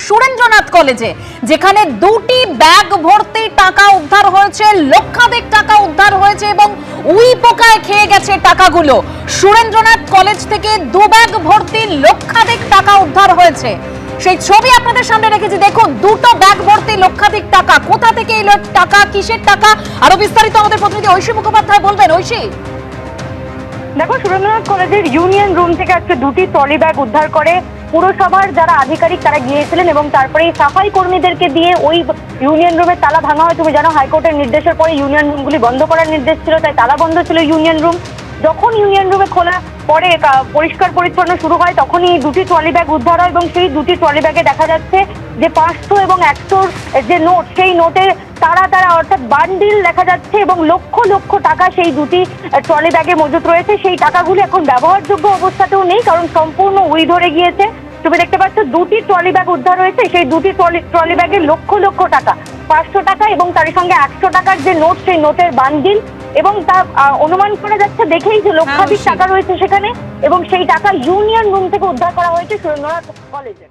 সুরেন্দ্রনাথ কলেজে, যেখানে দুটি ব্যাগ ভর্তি টাকা উদ্ধার হয়েছে, লক্ষাধিক টাকা উদ্ধার হয়েছে এবং উই পোকায় খেয়ে গেছে টাকাগুলো। সুরেন্দ্রনাথ কলেজ থেকে দু ব্যাগ ভর্তি লক্ষাধিক টাকা উদ্ধার হয়েছে, সেই ছবি আপনাদের সামনে রেখেছি। দেখুন, দুটো ব্যাগ ভর্তি লক্ষাধিক টাকা। কোথা থেকে এলো টাকা, কিসের টাকা, আরো বিস্তারিত আমাদের প্রতিনিধি ঐশী মুখোপাধ্যায় বলবেন। ঐশী, দেখো, সুরেন্দ্রনাথ কলেজের ইউনিয়ন রুম থেকে আজকে দুটি ট্রলি ব্যাগ উদ্ধার করে পুরসভার যারা আধিকারিক তারা গিয়েছিলেন এবং তারপরে সাফাই কর্মীদেরকে দিয়ে ওই ইউনিয়ন রুমের তালা ভাঙা হয়। তুমি জানো, হাইকোর্টের নির্দেশের পরে ইউনিয়ন রুমগুলি বন্ধ করার নির্দেশ ছিল, তাই তালা বন্ধ ছিল ইউনিয়ন রুম। যখন ইউনিয়ন রুমে খোলা পরে পরিষ্কার পরিচ্ছন্ন শুরু হয়, তখনই দুটি ট্রলি ব্যাগ উদ্ধার হয় এবং সেই দুটি ট্রলি ব্যাগে দেখা যাচ্ছে যে 500 এবং 100 যে নোট, সেই নোটের তারা অর্থাৎ বান্ডিল দেখা যাচ্ছে এবং লক্ষ লক্ষ টাকা সেই দুটি ট্রলি ব্যাগে মজুত রয়েছে। সেই টাকাগুলো এখন ব্যবহারযোগ্য অবস্থাতেও নেই, কারণ সম্পূর্ণ উই ধরে গিয়েছে। তুমি দেখতে পাচ্ছ দুটি ট্রলি ব্যাগ উদ্ধার হয়েছে, সেই দুটি ট্রলি ব্যাগে লক্ষ লক্ষ টাকা, 500 টাকা এবং তার সঙ্গে 100 টাকার যে নোট, সেই নোটের বান্ডিল, এবং তা অনুমান করা যাচ্ছে দেখেই যে লক্ষাধিক টাকা রয়েছে সেখানে, এবং সেই টাকা ইউনিয়ন রুম থেকে উদ্ধার করা হয়েছে সুরেন্দ্রনাথ কলেজে।